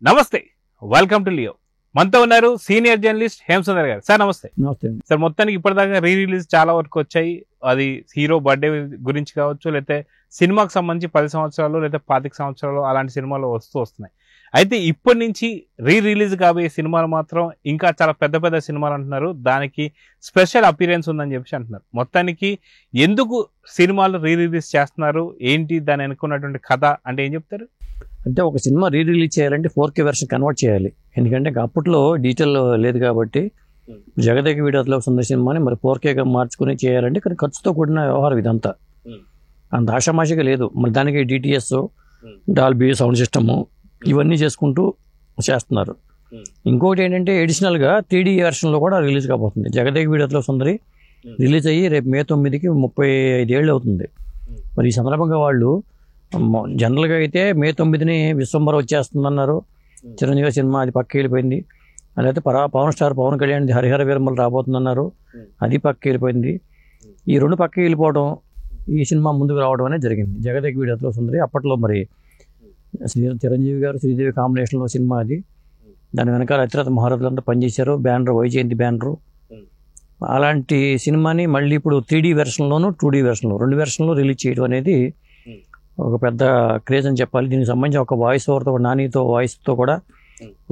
నమస్తే, welcome to Leo. మనతో ఉన్నారు సీనియర్ జర్నలిస్ట్ హేమసుందర్ గారు. సార్ నమస్తే. నమస్తే. సార్, మొత్తానికి ఇప్పటిదాకా రీ రిలీజ్ చాలా వరకు వచ్చాయి. అది హీరో బర్త్డే గురించి కావచ్చు, లేకపోతే సినిమాకి సంబంధించి 10 సంవత్సరాలు లేదా 25 సంవత్సరాలు అలాంటి సినిమాలు వస్తున్నాయి. అయితే ఇప్పటి నుంచి రీ రిలీజ్ కాబోయే సినిమాలు మాత్రం ఇంకా చాలా పెద్ద పెద్ద సినిమాలు అంటున్నారు. దానికి స్పెషల్ అపీరెన్స్ ఉందని చెప్పి అంటున్నారు. మొత్తానికి ఎందుకు సినిమాలు రీ రిలీజ్ చేస్తున్నారు, ఏంటి దాని అనుకున్నటువంటి కథ అంటే ఏం చెప్తారు? అంటే ఒక సినిమా రీ రిలీజ్ చేయాలంటే 4K వెర్షన్ కన్వర్ట్ చేయాలి. ఎందుకంటే అప్పట్లో డిజిటల్ లేదు కాబట్టి జగదేక వీడియోలో ఉన్న సినిమాని మరి 4Kగా మార్చుకుని చేయాలంటే కానీ ఖర్చుతో కూడిన వ్యవహారం ఇదంతా. అంత ఆషామాషిగా లేదు. మరి దానికి DTS, డాల్బీ సౌండ్ సిస్టము ఇవన్నీ చేసుకుంటూ చేస్తున్నారు. ఇంకోటి ఏంటంటే ఎడిషనల్గా 3D వెర్షన్లో కూడా రిలీజ్ కాబోతుంది. జగదేక వీడియోలో సుందరి రిలీజ్ అయ్యి రేపు May 9కి 35 ఏళ్ళు అవుతుంది. మరి ఈ సందర్భంగా వాళ్ళు జనరల్గా అయితే May 9ని విశ్వంబర వచ్చేస్తుందన్నారు. చిరంజీవి సినిమా అది పక్క వెళ్ళిపోయింది. అలాగే పవన్ స్టార్ పవన్ కళ్యాణ్ హరిహర వీరమలు రాబోతుందన్నారు, అది పక్క వెళ్ళిపోయింది. ఈ రెండు పక్క వెళ్ళిపోవడం, ఈ సినిమా ముందుకు రావడం అనేది జరిగింది. జగదేక వీడియోలో సుందరి అప్పట్లో మరి చిరంజీవి గారు శ్రీదేవి కాంబినేషన్లో సినిమా అది. దాని వెనకాల అతిరథ మహారథులంతా పనిచేశారు. Banner Vyjayanthi banner. అలాంటి సినిమాని మళ్ళీ ఇప్పుడు 3D వెర్షన్లోను 2D వెర్షన్లో 2 వెర్షన్లో రిలీజ్ చేయడం అనేది ఒక పెద్ద క్రేజ్ అని చెప్పాలి. దీనికి సంబంధించి ఒక వాయిస్ ఓవర్తో నానితో వాయిస్తో కూడా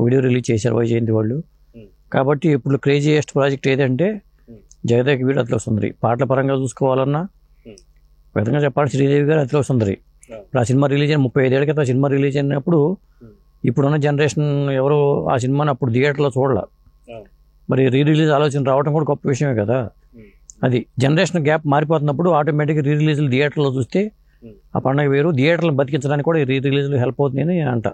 వీడియో రిలీజ్ చేశారు వైజయంతి వాళ్ళు. కాబట్టి ఇప్పుడు క్రేజియెస్ట్ ప్రాజెక్ట్ ఏదంటే జగదేక వీడు అతిలోక సుందరి. పాటల పరంగా చూసుకోవాలన్నా విధంగా చెప్పాలి శ్రీదేవి గారు అతిలోక సుందరి. ఇప్పుడు ఆ సినిమా రిలీజ్ అయిన 35 ఏళ్ళ క్రితం సినిమా రిలీజ్ అయినప్పుడు ఇప్పుడున్న జనరేషన్ ఎవరు ఆ సినిమాని అప్పుడు థియేటర్లో చూడాల. మరి రీ రిలీజ్ ఆలోచన రావడం కూడా గొప్ప విషయమే కదా. అది జనరేషన్ గ్యాప్ మారిపోతున్నప్పుడు ఆటోమేటిక్గా రీ రిలీజ్లు థియేటర్లో చూస్తే ఆ పండుగ వేరు. థియేటర్లను బతికించడానికి కూడా రీ రిలీజ్లు హెల్ప్ అవుతుందని నేను అంట.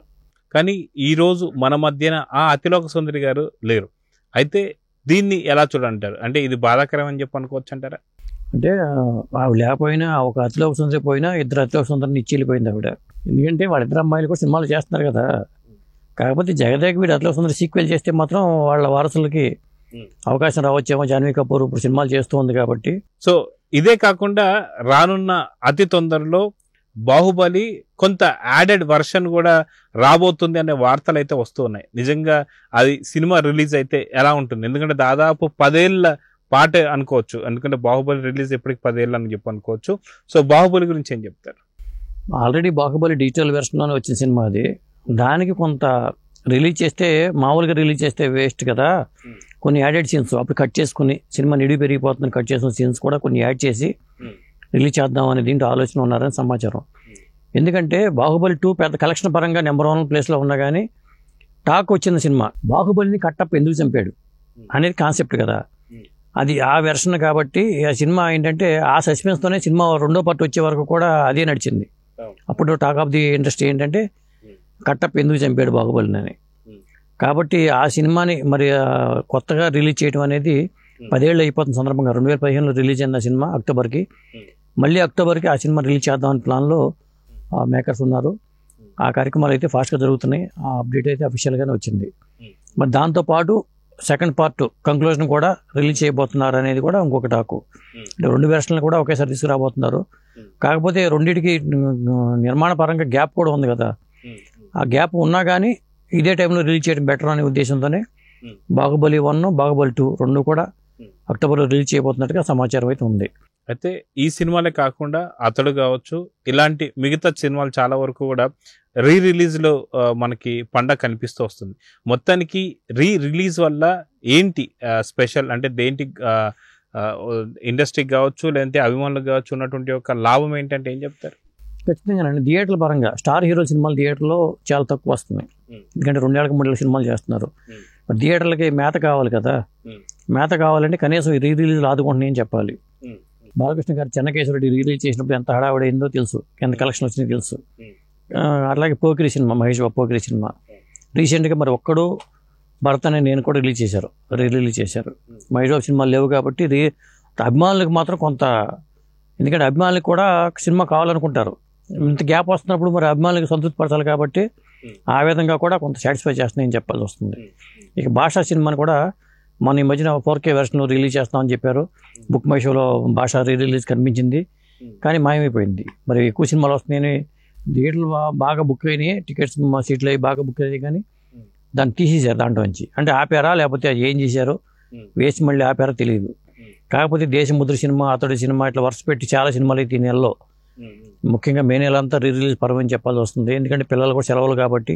కానీ ఈరోజు మన మధ్యన ఆ అతిలోక సుందరి గారు లేరు. అయితే దీన్ని ఎలా చూడంటారు? అంటే ఇది బాధాకరం అని చెప్పి అనుకోవచ్చు అంటారా? అంటే ఆవిడ లేకపోయినా ఒక అతిలోక సుందరి పోయినా 2 అతిలోక సుందరిని ఇచ్చి వెళ్ళిపోయింది ఆవిడ. ఎందుకంటే వాళ్ళిద్దరు అమ్మాయిలు కూడా సినిమాలు చేస్తున్నారు కదా. కాకపోతే జగదేక వీడు అతిలోక సుందరి సీక్వెల్ చేస్తే మాత్రం వాళ్ళ వారసులకి అవకాశం రావచ్చేమో. జాన్వీ కపూర్ ఇప్పుడు సినిమాలు చేస్తూ ఉంది కాబట్టి. సో ఇదే కాకుండా రానున్న అతి తొందరలో బాహుబలి కొంత యాడెడ్ వర్షన్ కూడా రాబోతుంది అనే వార్తలు అయితే వస్తూ ఉన్నాయి. నిజంగా అది సినిమా రిలీజ్ అయితే ఎలా ఉంటుంది? ఎందుకంటే దాదాపు 10 ఏళ్ళ పాట అనుకోవచ్చు. ఎందుకంటే బాహుబలి రిలీజ్ ఎప్పటికి 10 ఏళ్ళు అని చెప్పి అనుకోవచ్చు. సో బాహుబలి గురించి ఏం చెప్తారు? ఆల్రెడీ బాహుబలి డిజిటల్ వెర్షన్లోనే వచ్చిన సినిమా అది. దానికి కొంత రిలీజ్ చేస్తే మామూలుగా రిలీజ్ చేస్తే వేస్ట్ కదా. కొన్ని యాడెడ్ సీన్స్ అప్పుడు కట్ చేసుకుని సినిమా నిడి పెరిగిపోతుందని కట్ చేసిన సీన్స్ కూడా కొన్ని యాడ్ చేసి రిలీజ్ చేద్దాం అనే దీంట్లో ఆలోచన ఉన్నారని సమాచారం. ఎందుకంటే బాహుబలి 2 పెద్ద కలెక్షన్ పరంగా నెంబర్ 1 ప్లేస్లో ఉన్నా కానీ టాక్ వచ్చిన సినిమా బాహుబలిని కట్టప్ప ఎందుకు చంపాడు అనేది కాన్సెప్ట్ కదా. అది ఆ వెర్షన్ కాబట్టి ఆ సినిమా ఏంటంటే ఆ సస్పెన్స్తోనే సినిమా 2వ పార్ట్ వచ్చే వరకు కూడా అదే నడిచింది. అప్పుడు టాక్ ఆఫ్ ది ఇండస్ట్రీ ఏంటంటే కట్టప్ప ఎందుకు చంపాడు బాహుబలిని అని. కాబట్టి ఆ సినిమాని మరి కొత్తగా రిలీజ్ చేయడం అనేది 10 ఏళ్ళు అయిపోతున్న సందర్భంగా 2015లో రిలీజ్ అయిన సినిమా అక్టోబర్కి మళ్ళీ అక్టోబర్కి ఆ సినిమా రిలీజ్ చేద్దామని ప్లాన్లో మేకర్స్ ఉన్నారు. ఆ కార్యక్రమాలు అయితే ఫాస్ట్గా జరుగుతున్నాయి. ఆ అప్డేట్ అయితే అఫీషియల్గానే వచ్చింది. మరి దాంతోపాటు సెకండ్ పార్ట్ కంక్లూజన్ కూడా రిలీజ్ చేయబోతున్నారు అనేది కూడా ఇంకొక టాకు. అంటే 2 వెర్షన్లు కూడా ఒకేసారి తీసుకురాబోతున్నారు. కాకపోతే రెండింటికి నిర్మాణ పరంగా గ్యాప్ కూడా ఉంది కదా. ఆ గ్యాప్ ఉన్నా కానీ ఇదే టైంలో రిలీజ్ చేయడం బెటర్ అనే ఉద్దేశంతోనే బాహుబలి 1, బాహుబలి 2 రెండు కూడా అక్టోబర్లో రిలీజ్ చేయబోతున్నట్టుగా సమాచారం అయితే ఉంది. అయితే ఈ సినిమాలే కాకుండా అతడు కావచ్చు, ఇలాంటి మిగతా సినిమాలు చాలా వరకు కూడా రీ రిలీజ్లో మనకి పండగ కనిపిస్తూ వస్తుంది. మొత్తానికి రీ రిలీజ్ వల్ల ఏంటి స్పెషల్ అంటే దేంటి ఇండస్ట్రీకి కావచ్చు లేదంటే అభిమానులకు కావచ్చు ఉన్నటువంటి ఒక లాభం ఏంటంటే ఏం చెప్తారు? ఖచ్చితంగానండి. థియేటర్ల పరంగా స్టార్ హీరో సినిమాలు థియేటర్లో చాలా తక్కువ వస్తున్నాయి. ఎందుకంటే 2 ఏళ్ళకి 3 ఏళ్ళ సినిమాలు చేస్తున్నారు. థియేటర్లకి మేత కావాలి కదా. మేత కావాలంటే కనీసం రీ రిలీజ్లు ఆదుకుంటున్నాయని చెప్పాలి. బాలకృష్ణ గారు చెన్నకేశ్వరరెడ్డి రిలీజ్ చేసినప్పుడు ఎంత హడావిడైందో తెలుసు, ఎంత కలెక్షన్ వచ్చిందో తెలుసు. అట్లాగే పోకిరి సినిమా, మహేష్ బాబు పోకిరి సినిమా రీసెంట్గా మరి ఒక్కడు భరత్ అనే నేను కూడా రిలీజ్ చేశారు. మహేష్ బాబు సినిమాలు లేవు కాబట్టి అభిమానులకు మాత్రం కొంత, ఎందుకంటే అభిమానులకు కూడా సినిమా కావాలనుకుంటారు. ఇంత గ్యాప్ వస్తున్నప్పుడు మరి అభిమానులకు సంతృప్తి పరచాలి కాబట్టి ఆ విధంగా కూడా కొంత సాటిస్ఫై చేస్తున్నాయని చెప్పాల్సి వస్తుంది. ఇక భాషా సినిమాని కూడా మన ఈ మధ్యన 4K వెర్షన్లో రిలీజ్ చేస్తామని చెప్పారు. బుక్ మై షోలో భాష రీ రిలీజ్ కనిపించింది కానీ మాయమైపోయింది. మరి ఎక్కువ సినిమాలు వస్తున్నాయని థియేటర్లు బాగా బుక్ అయినాయి, టికెట్స్ సీట్లు అవి బాగా బుక్ అయ్యాయి కానీ దాన్ని తీసేశారు దాంట్లో నుంచి. అంటే ఆపారా లేకపోతే ఏం చేశారో వేసి మళ్ళీ ఆపారా తెలియదు. కాకపోతే దేశముద్ర సినిమా, అతడి సినిమా ఇట్లా వరుస పెట్టి చాలా సినిమాలు అయితే ఈ నెలలో, ముఖ్యంగా మే నెల అంతా రిలీజ్ పర్వని చెప్పాల్సి వస్తుంది. ఎందుకంటే పిల్లలు కూడా సెలవులు కాబట్టి,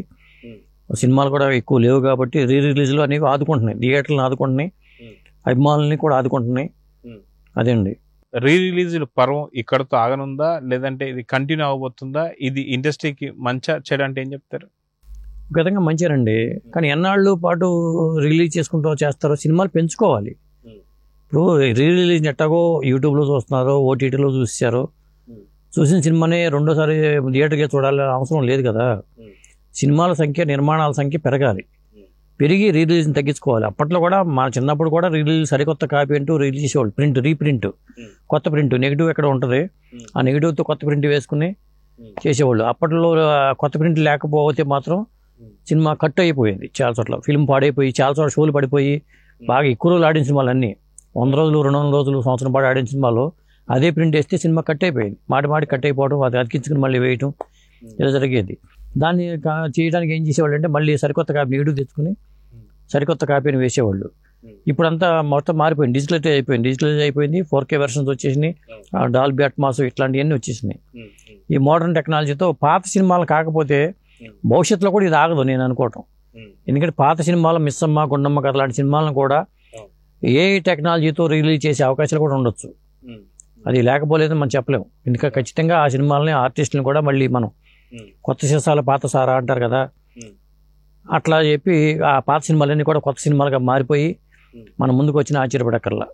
సినిమాలు కూడా ఎక్కువ లేవు కాబట్టి రిలీజ్లు అనేవి ఆదుకుంటున్నాయి, థియేటర్లను ఆదుకుంటున్నాయి, అభిమానులని కూడా ఆదుకుంటున్నాయి. అదే అండి రిలీజ్ పర్వం ఇక్కడతో ఆగనుందా, లేదంటే ఇది కంటిన్యూ అవబోతుందా? ఇది ఇండస్ట్రీకి మంచి చెడు అంటే ఏం చెప్తారు? ఒక విధంగా మంచిదండి, కానీ ఎన్నాళ్ళు పాటు రిలీజ్ చేసుకుంటూ చేస్తారో, సినిమాలు పెంచుకోవాలి. ఇప్పుడు రిలీజ్ ఎట్టాగో యూట్యూబ్లో చూస్తున్నారు, ఓటీటీలో చూసారు, చూసిన సినిమానే రెండోసారి థియేటర్గా చూడాలని అవసరం లేదు కదా. సినిమాల సంఖ్య, నిర్మాణాల సంఖ్య పెరగాలి, పెరిగి రిలీజ్ని తగ్గించుకోవాలి. అప్పట్లో కూడా మా చిన్నప్పుడు కూడా రిలీజ్ సరికొత్త కాపీ అంటూ రిలీజ్ చేసేవాళ్ళు, ప్రింట్ రీప్రింట్, కొత్త ప్రింట్, నెగిటివ్ ఎక్కడ ఉంటుంది ఆ నెగిటివ్తో కొత్త ప్రింట్ వేసుకుని చేసేవాళ్ళు. అప్పట్లో కొత్త ప్రింట్ లేకపోతే మాత్రం సినిమా కట్ అయిపోయింది, చాలా చోట్ల ఫిల్మ్ పాడైపోయి, చాలా చోట్ల షోలు పడిపోయి, బాగా ఎక్కువ రోజులు ఆడిన సినిమాలు అన్నీ 100 రోజులు 200 రోజులు సంవత్సరం పాటు ఆడిన సినిమాలో అదే ప్రింట్ వేస్తే సినిమా కట్ అయిపోయింది, మాటి కట్ అయిపోవడం, అది అతికించుకుని మళ్ళీ వేయటం ఇలా జరిగేది. దాన్ని చేయడానికి ఏం చేసేవాళ్ళు అంటే మళ్ళీ సరికొత్త కాపీ నెగిటివ్ తెచ్చుకుని సరికొత్త కాపీని వేసేవాళ్ళు. ఇప్పుడంతా మొత్తం మారిపోయింది, డిజిటలైజ్ అయిపోయింది, 4K వెర్షన్స్ వచ్చేసినాయి, డాల్బీ అట్మాస్ ఇట్లాంటివన్నీ వచ్చేసినాయి. ఈ మోడర్న్ టెక్నాలజీతో పాత సినిమాలు కాకపోతే భవిష్యత్తులో కూడా ఇది ఆగదు నేను అనుకోవటం. ఎందుకంటే పాత సినిమాలు మిస్సమ్మ, గుండమ్మ కథ లాంటి సినిమాలను కూడా ఏ టెక్నాలజీతో రిలీజ్ చేసే అవకాశాలు కూడా ఉండొచ్చు. అది లేకపోలేదని మనం చెప్పలేము. ఎందుకంటే ఖచ్చితంగా ఆ సినిమాలని, ఆర్టిస్టులను కూడా మళ్ళీ మనం కొత్త సీసాల పాత సారా అంటారు కదా, అట్లా చెప్పి ఆ పాత సినిమాలన్నీ కూడా కొత్త సినిమాలుగా మారిపోయి మన ముందుకు వచ్చిన ఆశ్చర్యపడక్కర్లా.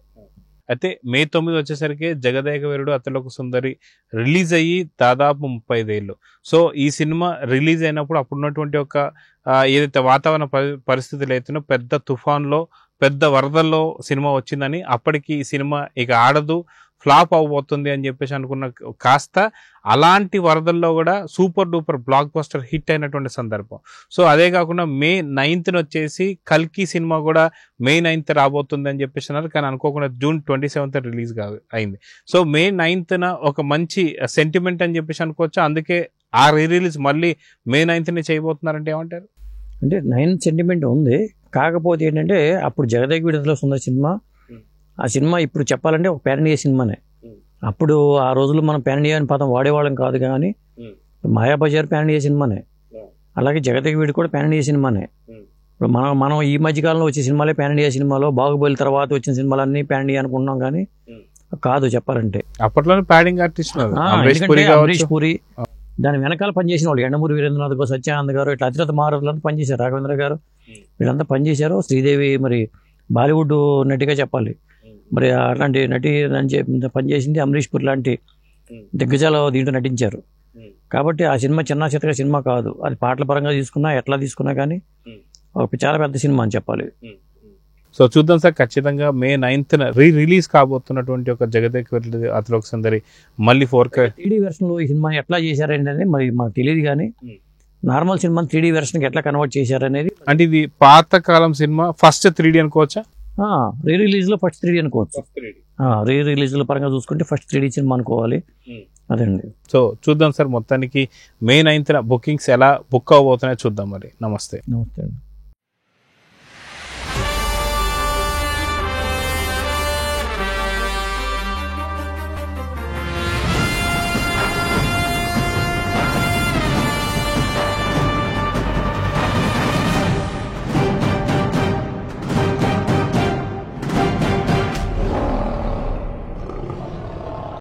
అయితే మే 9 వచ్చేసరికి జగదేక వీరుడు అతలోక సుందరి రిలీజ్ అయ్యి దాదాపు 35 ఏళ్ళు. సో ఈ సినిమా రిలీజ్ అయినప్పుడు అప్పుడున్నటువంటి ఒక ఏదైతే వాతావరణ పరిస్థితులు అయితేనో పెద్ద తుఫాన్లో, పెద్ద వరదల్లో సినిమా వచ్చిందని, అప్పటికి ఈ సినిమా ఇక ఆడదు, ఫ్లాప్ అవబోతుంది అని చెప్పేసి అనుకున్న కాస్త అలాంటి వరదల్లో కూడా super duper block buster hit అయినటువంటి సందర్భం. సో అదే కాకుండా మే 9th వచ్చేసి కల్కి సినిమా కూడా మే 9th రాబోతుంది అని చెప్పేసి అన్నారు, కానీ అనుకోకుండా జూన్ 27th రిలీజ్ అయింది. సో మే 9th ఒక మంచి సెంటిమెంట్ అని చెప్పేసి అనుకోవచ్చు. అందుకే ఆ రిలీజ్ మళ్ళీ మే 9th చేయబోతున్నారంటే ఏమంటారు? అంటే 9 సెంటిమెంట్ ఉంది, కాకపోతే ఏంటంటే అప్పుడు జగదేక వీరుడులో ఉన్న సినిమా, ఆ సినిమా ఇప్పుడు చెప్పాలంటే ఒక పాన్ ఇండియా సినిమానే. అప్పుడు ఆ రోజుల్లో మనం పాన్ ఇండియా అని పదం వాడేవాళ్ళం కాదు, కానీ మాయాబజార్ పాన్ ఇండియా సినిమానే, అలాగే జగదేక వీరుడు కూడా పాన్ ఇండియా సినిమానే. ఇప్పుడు మనం ఈ మధ్యకాలంలో వచ్చే సినిమాలే పాన్ ఇండియా సినిమాలో, బాహుబలి తర్వాత వచ్చిన సినిమాలన్నీ పాన్ ఇండియా అనుకుంటున్నాం, కానీ కాదు చెప్పాలంటే. అప్పట్లోనే ప్యాడింగ్ ఆర్టిస్ట్ అమరీష్ పూరి, దాని వెనకాల పనిచేసిన వాళ్ళు ఎండమూరి వీరేంద్రనాథ్ గారు, సత్యానంద్ గారు, ఇట్లా అతిరథ మహారాజులంతా పనిచేశారు, రాఘవేంద్ర గారు వీళ్ళంతా పనిచేశారు. శ్రీదేవి మరి బాలీవుడ్ నటిగా చెప్పాలి, మరి అలాంటి నటి పనిచేసింది. అమరీష్ పూరి లాంటి దిగ్గజాలు దీంట్లో నటించారు. కాబట్టి ఆ సినిమా చిన్న చిత్ర సినిమా కాదు, అది పాటల పరంగా తీసుకున్నా ఎట్లా తీసుకున్నా కానీ ఒక చాలా పెద్ద సినిమా అని చెప్పాలి. సో చూద్దాం సార్, ఖచ్చితంగా మే 9th రిలీజ్ కాబోతున్నటువంటి ఒక జగదేక వీరుడు అతలోక సుందరి మళ్ళీ 4K 3D వెర్షన్లో ఈ సినిమా ఎట్లా చేశారనేది మరి మాకు తెలియదు, కానీ నార్మల్ సినిమా 3D వెర్షన్కి ఎట్లా కన్వర్ట్ చేశారనేది. అంటే ఇది పాతకాలం సినిమా, ఫస్ట్ 3D అనుకోవచ్చా? రిలీజ్లో ఫస్ట్ 3D అనుకోవచ్చు. రిలీజ్ల పరంగా చూసుకుంటే ఫస్ట్ 3D సినిమా అనుకోవాలి. అదండి. సో చూద్దాం సార్, మొత్తానికి మే 9th బుకింగ్స్ ఎలా బుక్ అవబోతున్నాయో చూద్దాం. మరి నమస్తే. నమస్తే అండి.